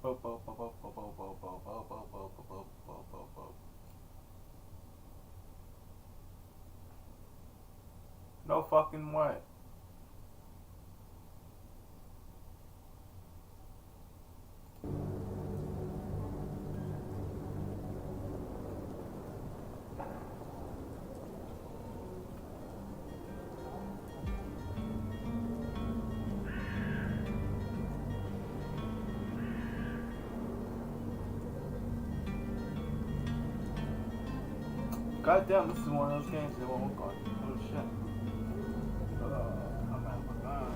No fucking way. God damn, this is one of those games that won't go. Oh shit. I'm out of my mind.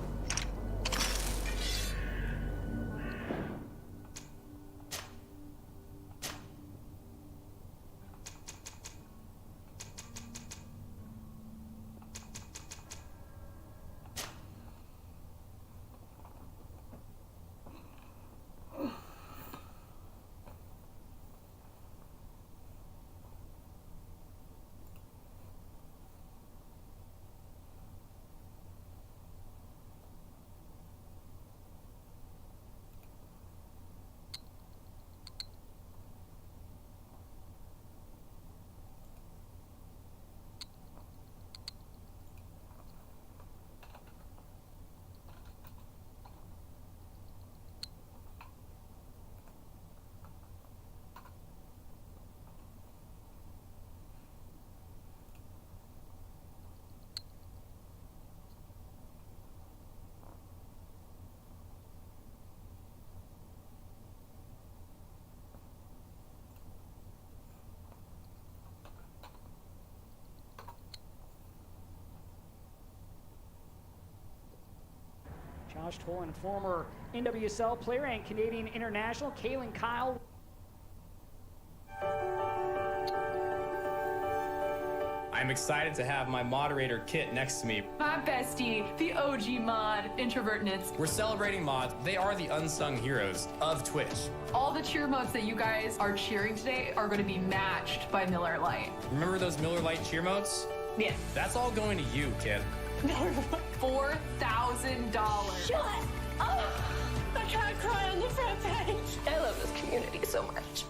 Josh Tolan, former NWSL player and Canadian international, Kaylyn Kyle. I'm excited to have my moderator Kit next to me. My bestie, the OG mod, Introvert Knits. We're celebrating mods. They are the unsung heroes of Twitch. All the cheer modes that you guys are cheering today are going to be matched by Miller Lite. Remember those Miller Lite cheer modes? Yeah. That's all going to you, kid. $4,000. Shut up! I can't cry on the front page. I love this community so much.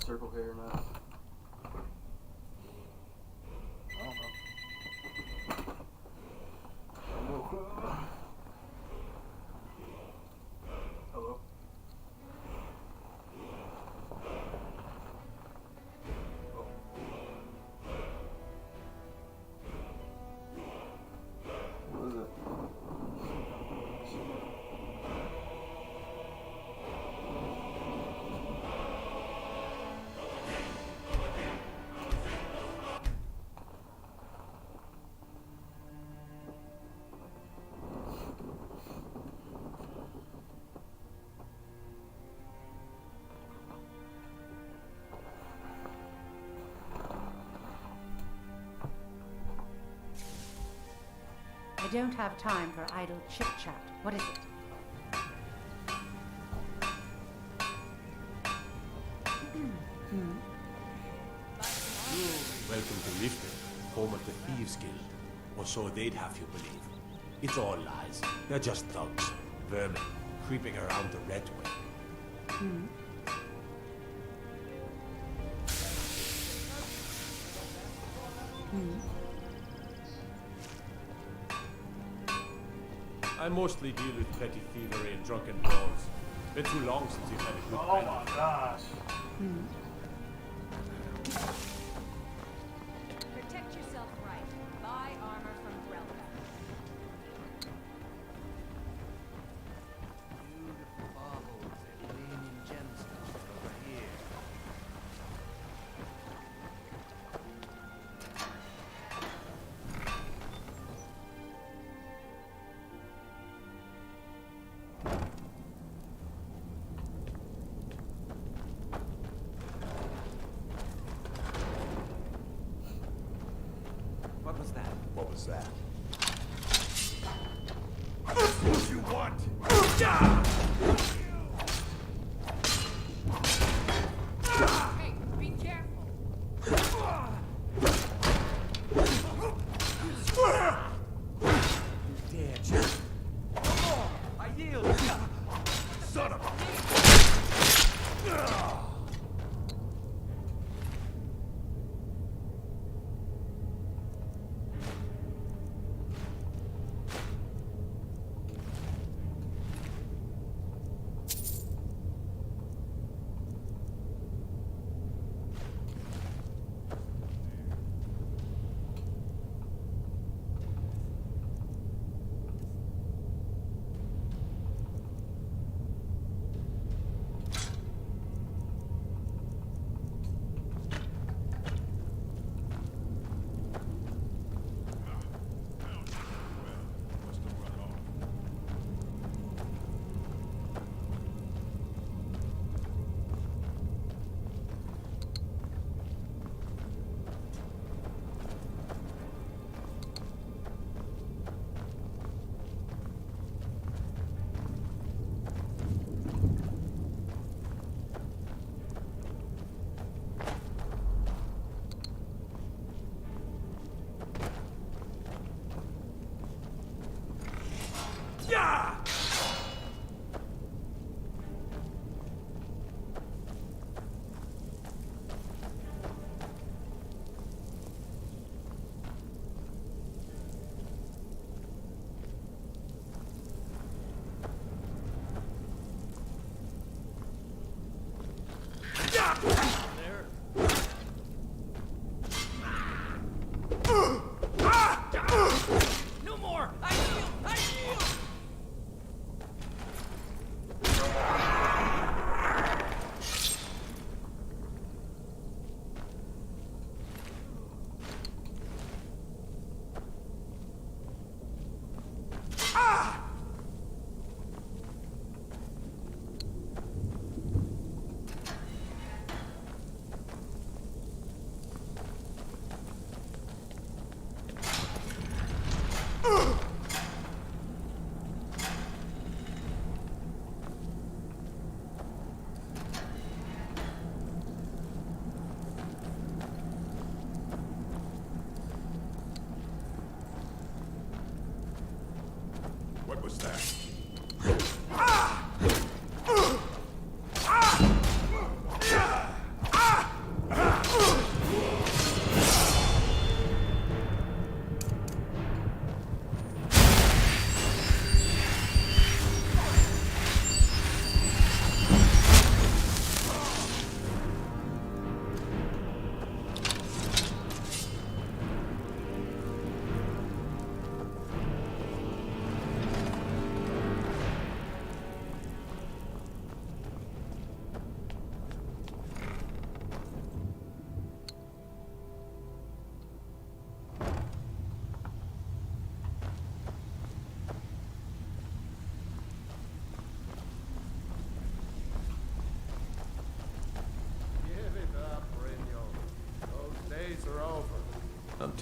Circle K or not. I don't know. Hello? What is it? I don't have time for idle chit-chat. What is it? Welcome to Lifted, home of the Thieves Guild. Or so they'd have you believe. It's all lies. They're just thugs, vermin, creeping around the Red Way. I mostly deal with petty thievery and drunken brawls. Been too long since you've had a good Oh time. my gosh. Protect yourself right. Buy armor from Grelka. Beautiful baubles and gleaming gemstones over here. What was that? What was that? What you want? Hey, be careful. Dare you? I yield! Son of a...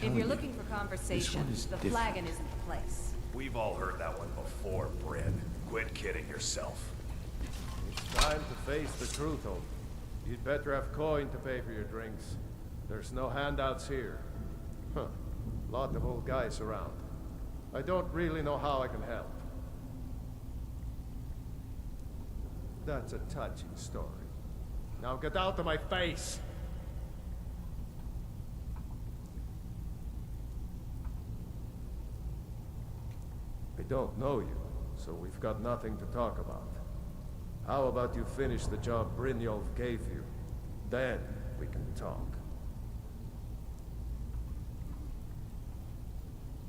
If you're looking for conversation, the flagon isn't the place. We've all heard that one before, Bryn. Quit kidding yourself. It's time to face the truth, Holden. You'd better have coin to pay for your drinks. There's no handouts here. Huh. Lot of old guys around. I don't really know how I can help. That's a touching story. Now get out of my face! I don't know you, so we've got nothing to talk about. How about you finish the job Brynjolf gave you? Then we can talk.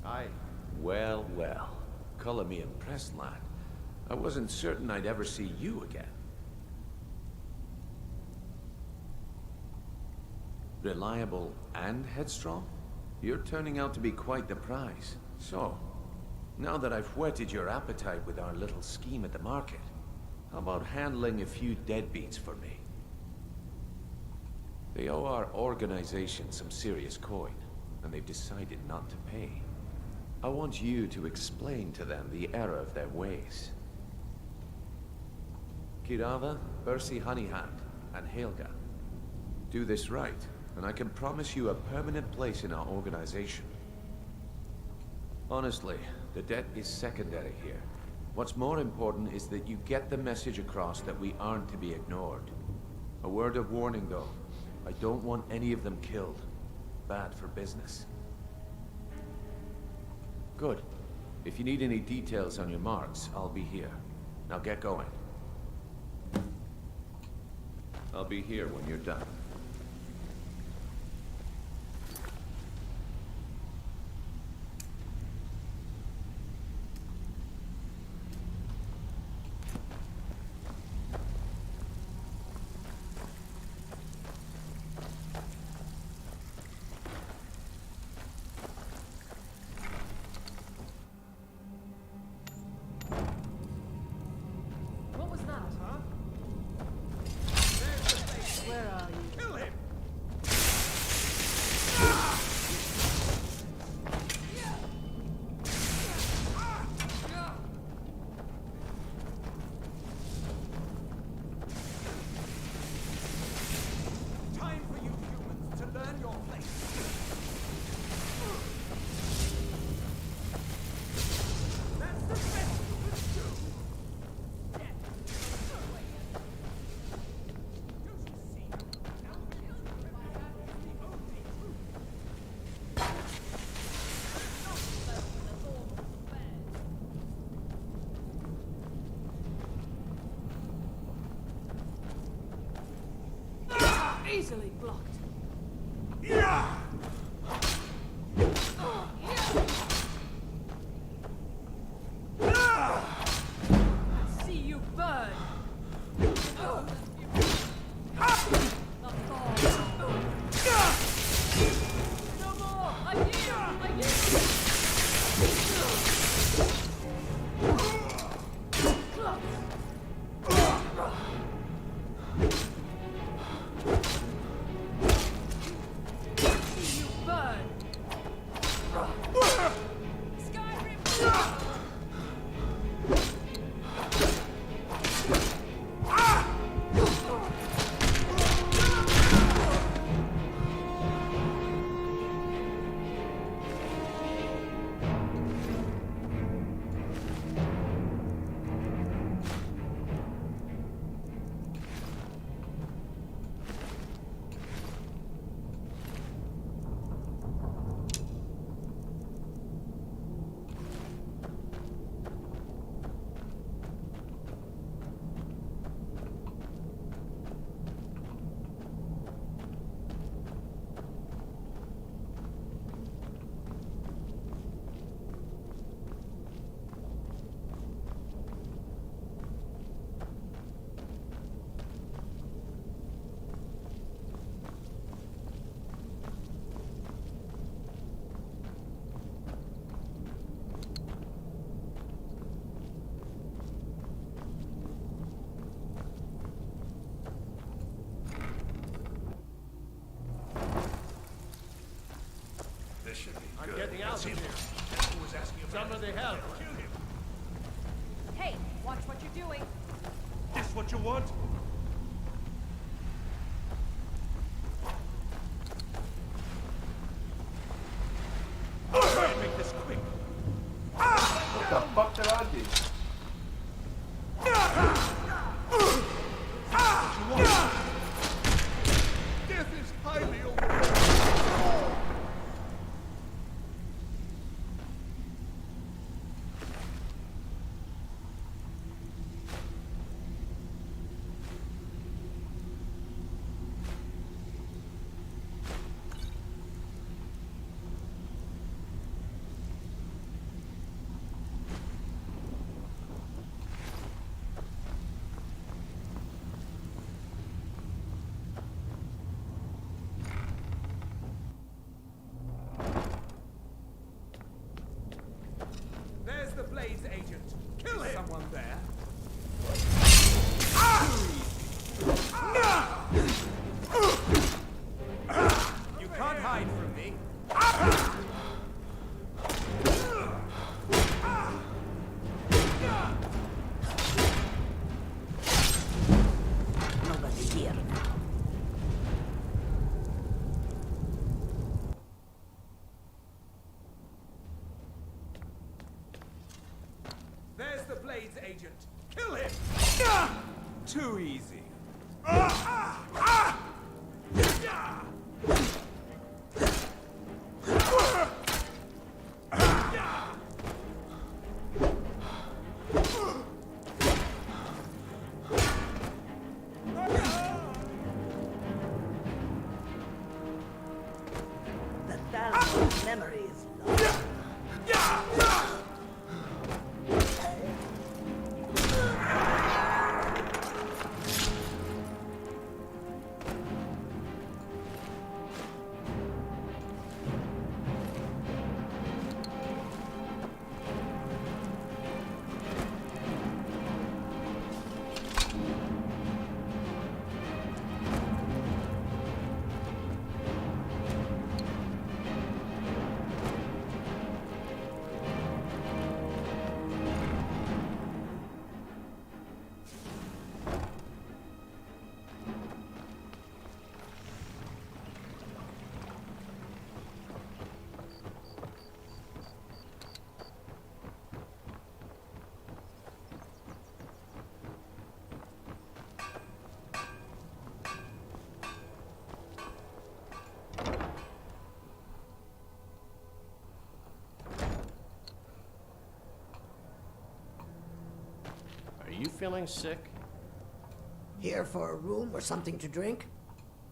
Aye. Well, well. Color me impressed, lad. I wasn't certain I'd ever see you again. Reliable and headstrong? You're turning out to be quite the prize. So, now that I've whetted your appetite with our little scheme at the market, how about handling a few deadbeats for me? They owe our organization some serious coin, and they've decided not to pay. I want you to explain to them the error of their ways. Kirava, Percy Honeyhand, and Helga. Do this right, and I can promise you a permanent place in our organization. Honestly, the debt is secondary here. What's more important is that you get the message across that we aren't to be ignored. A word of warning, though. I don't want any of them killed. Bad for business. Good. If you need any details on your marks, I'll be here. Now get going. I'll be here when you're done. What was that? Huh? Where are you? Kill him! Time for you humans to learn your place. That's the best you can do. Easily blocked. See you burn. No more. I hear. somebody help! Hey, watch what you're doing. This what you want? I'll try and make this quick. What the fuck did I do? Death is highly over. There's the Blades agent. Kill him! Someone there? You can't hide from me. Nobody's here now. There's the Blades agent. Kill him! Too easy. The Thalmor memory is lost. Are you feeling sick? Here for a room or something to drink?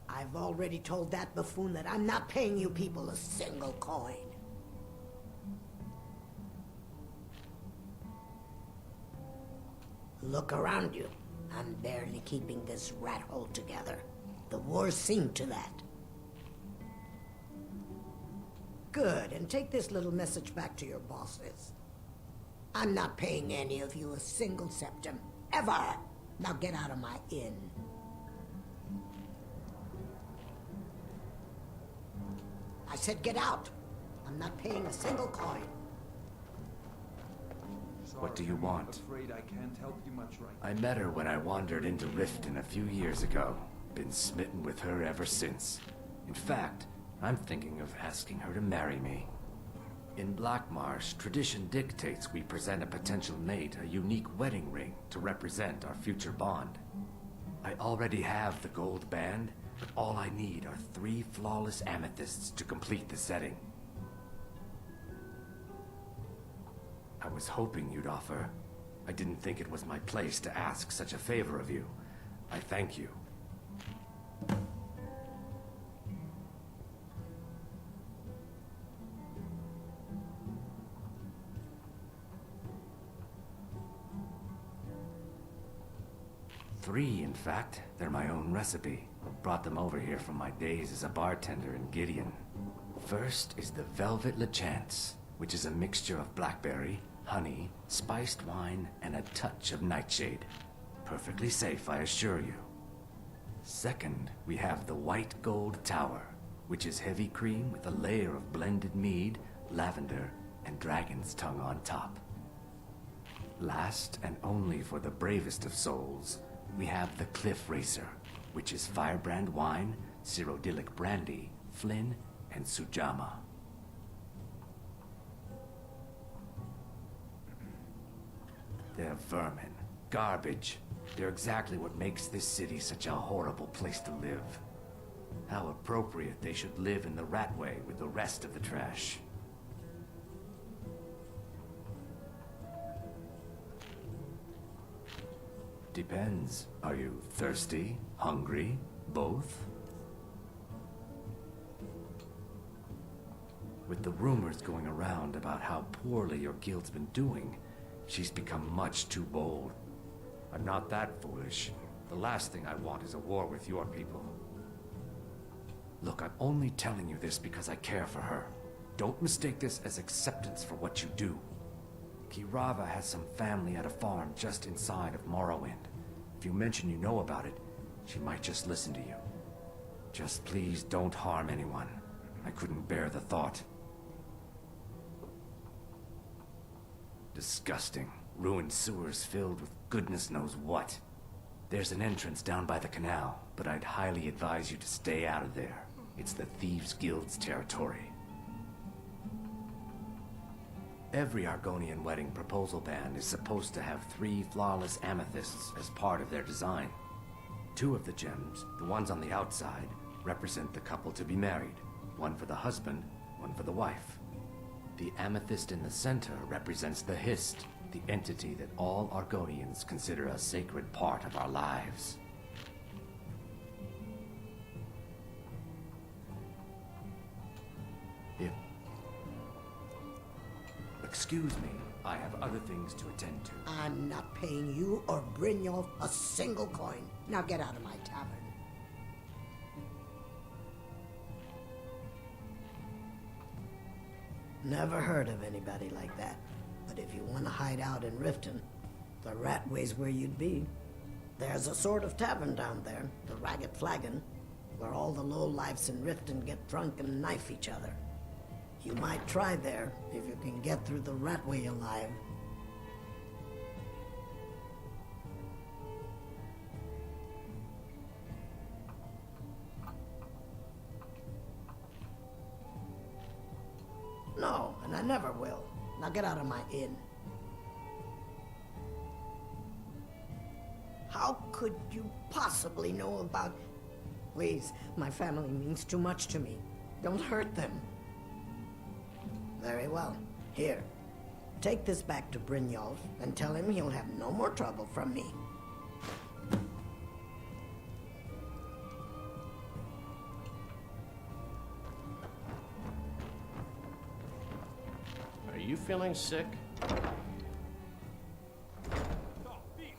I've already told that buffoon that I'm not paying you people a single coin. Look around you. I'm barely keeping this rat hole together. The war's seen to that. Good, and take this little message back to your bosses. I'm not paying any of you a single septim. Ever! Now get out of my inn. I said get out! I'm not paying a single coin. What do you want? Afraid I can't help you much right now. I met her when I wandered into Riften a few years ago. Been smitten with her ever since. In fact, I'm thinking of asking her to marry me. In Black Marsh, tradition dictates we present a potential mate a unique wedding ring to represent our future bond. I already have the gold band, but all I need are 3 flawless amethysts to complete the setting. I was hoping you'd offer. I didn't think it was my place to ask such a favor of you. I thank you. Three, in fact. They're my own recipe. Brought them over here from my days as a bartender in Gideon. First is the Velvet LeChance, which is a mixture of blackberry, honey, spiced wine, and a touch of nightshade. Perfectly safe, I assure you. Second, we have the White Gold Tower, which is heavy cream with a layer of blended mead, lavender, and dragon's tongue on top. Last and only for the bravest of souls, we have the Cliff Racer, which is firebrand wine, cyrodiilic brandy, Flynn, and Sujamma. They're vermin, garbage. They're exactly what makes this city such a horrible place to live. How appropriate they should live in the Ratway with the rest of the trash. Depends. Are you thirsty? Hungry? Both? With the rumors going around about how poorly your guild's been doing, she's become much too bold. I'm not that foolish. The last thing I want is a war with your people. Look, I'm only telling you this because I care for her. Don't mistake this as acceptance for what you do. Kirava has some family at a farm just inside of Morrowind. If you mention you know about it, she might just listen to you. Just please don't harm anyone. I couldn't bear the thought. Disgusting. Ruined sewers filled with goodness knows what. There's an entrance down by the canal, but I'd highly advise you to stay out of there. It's the Thieves Guild's territory. Every Argonian wedding proposal band is supposed to have 3 flawless amethysts as part of their design. 2 of the gems, the ones on the outside, represent the couple to be married. One for the husband, one for the wife. The amethyst in the center represents the Hist, the entity that all Argonians consider a sacred part of our lives. Excuse me, I have other things to attend to. I'm not paying you or Brynjolf a single coin. Now get out of my tavern. Never heard of anybody like that. But if you want to hide out in Riften, the Ratway's where you'd be. There's a sort of tavern down there, the Ragged Flagon, where all the lowlifes in Riften get drunk and knife each other. You might try there, if you can get through the Ratway alive. No, and I never will. Now get out of my inn. How could you possibly know about... Please, my family means too much to me. Don't hurt them. Very well. Here. Take this back to Brynjolf and tell him he'll have no more trouble from me. Are you feeling sick?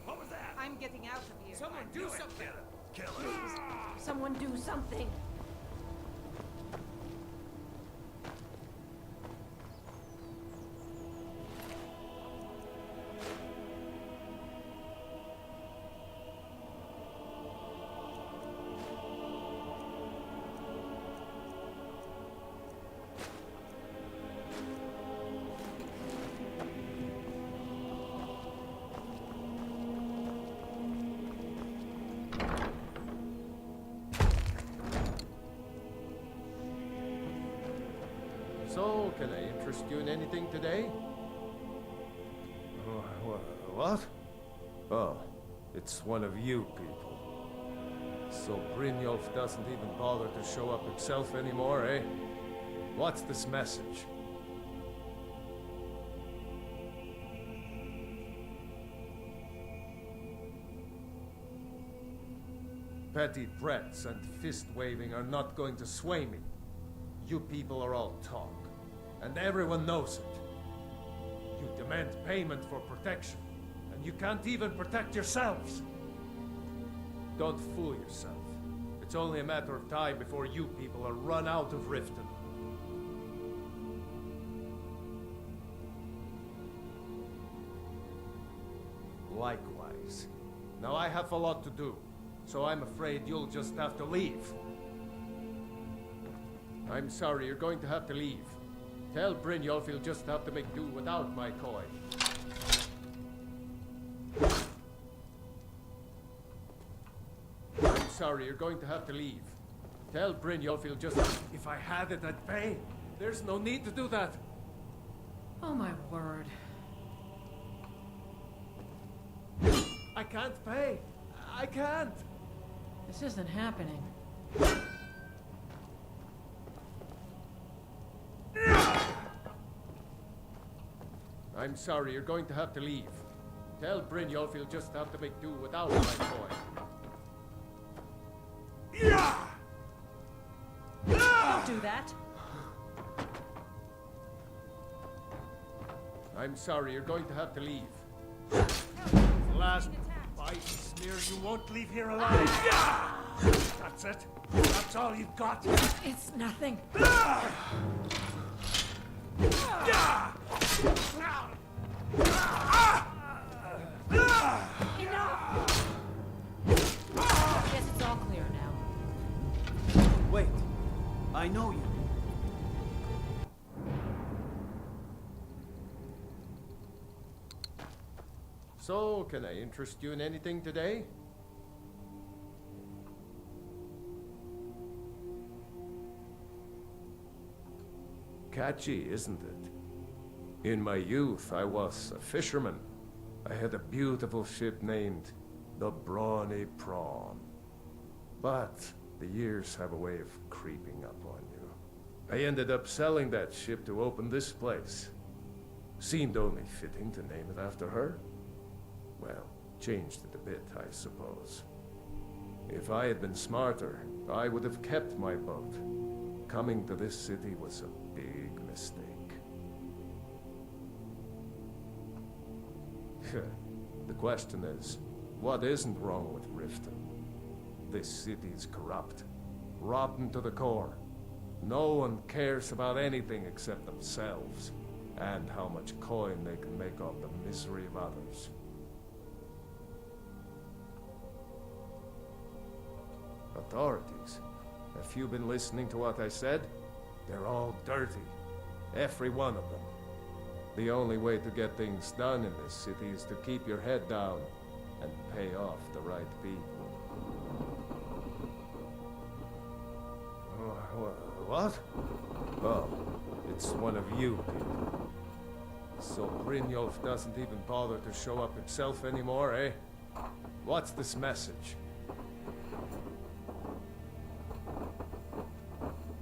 What was that? I'm getting out of here. Someone do something! Kill her! Please, someone do something. So, can I interest you in anything today? What? Oh, it's one of you people. So Brynjolf doesn't even bother to show up himself anymore, eh? What's this message? Petty threats and fist-waving are not going to sway me. You people are all talk, and everyone knows it. You demand payment for protection, and you can't even protect yourselves. Don't fool yourself. It's only a matter of time before you people are run out of Riften. Likewise. Now I have a lot to do, so I'm afraid you'll just have to leave. I'm sorry, you're going to have to leave. Tell Brynjolf he'll just have to make do without my coin. I'm sorry, you're going to have to leave. Tell Brynjolf he'll just... If I had it, I'd pay. There's no need to do that. Oh my word. I can't pay. I can't. This isn't happening. I'm sorry, you're going to have to leave. Tell Brynjolf he'll just have to make do without my coin. Don't do that. I'm sorry, you're going to have to leave. Last bite, smear, you won't leave here alive. That's it. That's all you've got. It's nothing. Guess it's all clear now. Wait. I know you. So, can I interest you in anything today? Catchy, isn't it? In my youth, I was a fisherman. I had a beautiful ship named the Brawny Prawn. But the years have a way of creeping up on you. I ended up selling that ship to open this place. Seemed only fitting to name it after her. Well, changed it a bit, I suppose. If I had been smarter, I would have kept my boat. Coming to this city was a big mistake. The question is, what isn't wrong with Riften? This city's corrupt, rotten to the core. No one cares about anything except themselves, and how much coin they can make off the misery of others. Authorities, have you been listening to what I said? They're all dirty. Every one of them. The only way to get things done in this city is to keep your head down and pay off the right people. What? Oh, it's one of you people. So Brynjolf doesn't even bother to show up himself anymore, eh? What's this message?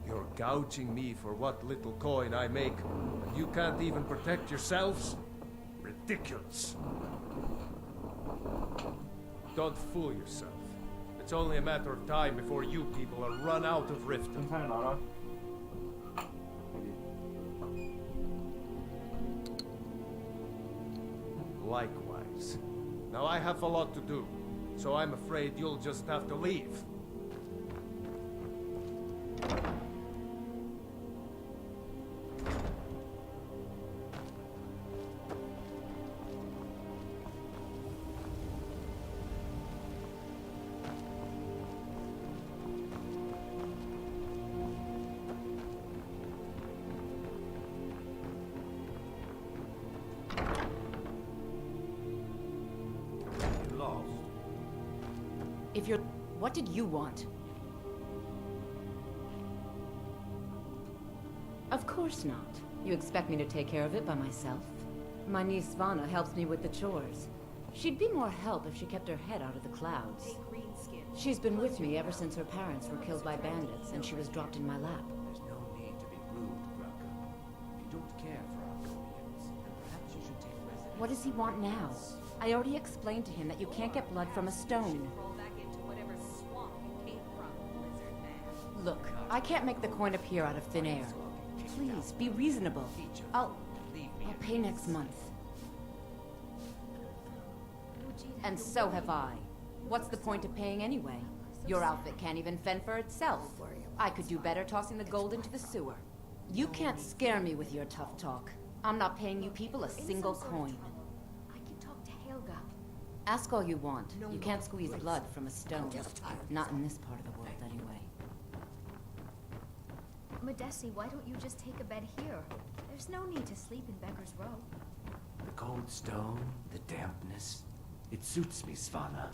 You're gouging me for what little coin I make, and you can't even protect yourselves? Ridiculous. Don't fool yourself. It's only a matter of time before you people are run out of Riften. Likewise. Now I have a lot to do, so I'm afraid you'll just have to leave. If you're... What did you want? Of course not. You expect me to take care of it by myself? My niece Svana helps me with the chores. She'd be more help if she kept her head out of the clouds. She's been with me ever since her parents were killed by bandits and she was dropped in my lap. There's no need to be rude, Graka. You don't care for our Argonians, and perhaps you should take residence. What does he want now? I already explained to him that you can't get blood from a stone. Look, I can't make the coin appear out of thin air. Please, be reasonable. I'll pay next month. And so have I. What's the point of paying anyway? Your outfit can't even fend for itself. I could do better tossing the gold into the sewer. You can't scare me with your tough talk. I'm not paying you people a single coin. I can talk to Helga. Ask all you want. You can't squeeze blood from a stone. Not in this part of the world, anyway. Madesi, why don't you just take a bed here? There's no need to sleep in Becker's Row. The cold stone, the dampness. It suits me, Svana.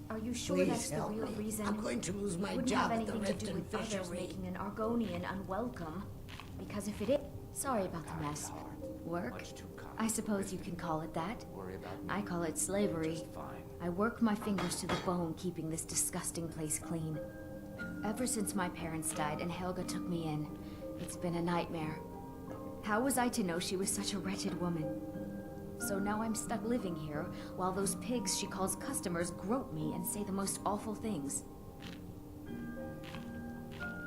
Are you sure Please that's the help real me. reason? I'm going to lose my Wouldn't job have at the anything to do Riften with others Fishery. making an Argonian unwelcome. Because if it is... Sorry about the mess. Work? I suppose you can call it that. I call it slavery. I work my fingers to the bone keeping this disgusting place clean. Ever since my parents died and Helga took me in, it's been a nightmare. How was I to know she was such a wretched woman? So now I'm stuck living here, while those pigs she calls customers grope me and say the most awful things.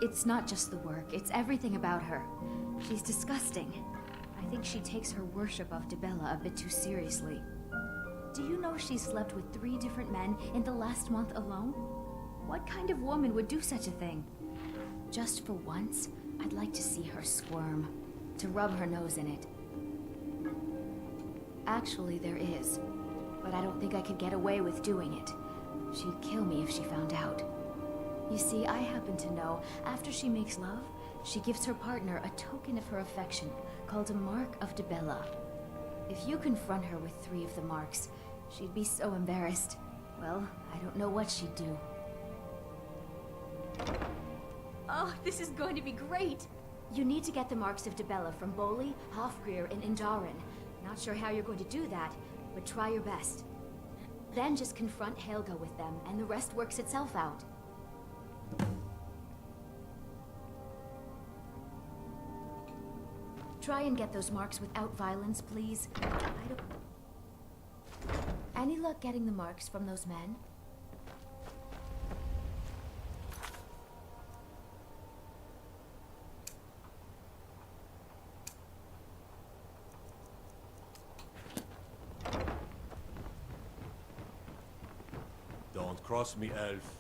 It's not just the work, it's everything about her. She's disgusting. I think she takes her worship of Dibella a bit too seriously. Do you know she's slept with 3 different men in the last month alone? What kind of woman would do such a thing? Just for once, I'd like to see her squirm, to rub her nose in it. Actually, there is, but I don't think I could get away with doing it. She'd kill me if she found out. You see, I happen to know, after she makes love, she gives her partner a token of her affection, called a Mark of Dibella. If you confront her with 3 of the marks, she'd be so embarrassed. Well, I don't know what she'd do. Oh, this is going to be great! You need to get the marks of Dibella from Boli, Hofgrir, and Indaren. Not sure how you're going to do that, but try your best. Then just confront Helga with them, and the rest works itself out. Try and get those marks without violence, please. Any luck getting the marks from those men? Don't cross me, elf.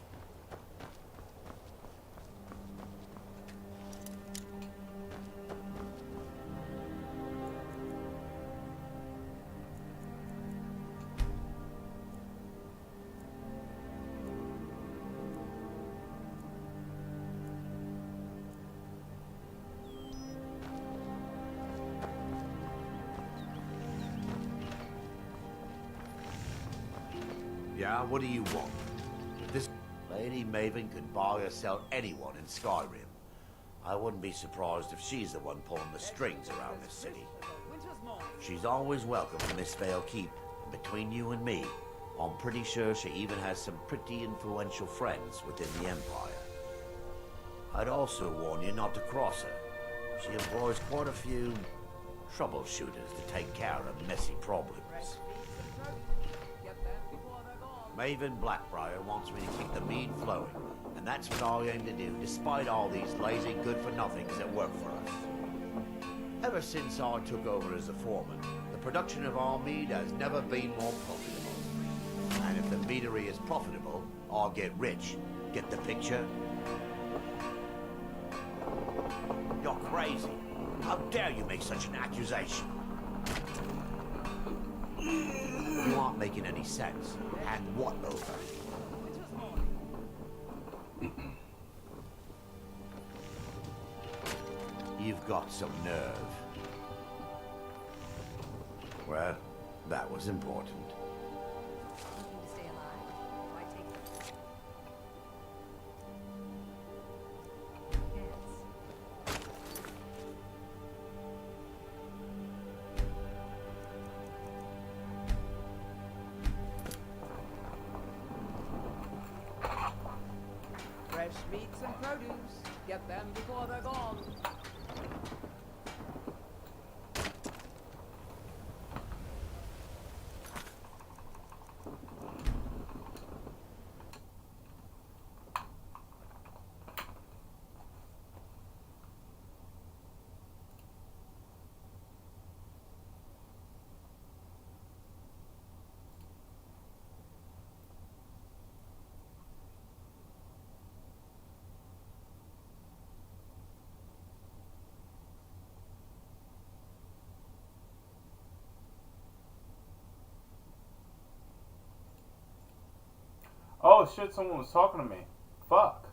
Yeah, what do you want? This Lady Maven could buy or sell anyone in Skyrim. I wouldn't be surprised if she's the one pulling the strings around this city. She's always welcome in Mistveil Keep. Between you and me, I'm pretty sure she even has some pretty influential friends within the Empire. I'd also warn you not to cross her. She employs quite a few troubleshooters to take care of messy problems. Maven Blackbriar wants me to keep the mead flowing, and that's what I aim to do, despite all these lazy good-for-nothings that work for us. Ever since I took over as a foreman, the production of our mead has never been more profitable. And if the meadery is profitable, I'll get rich. Get the picture? You're crazy. How dare you make such an accusation? You aren't making any sense. And what over? You've got some nerve. Well, that was important. Fresh meats and produce. Get them before they're gone. Oh shit, someone was talking to me. Fuck.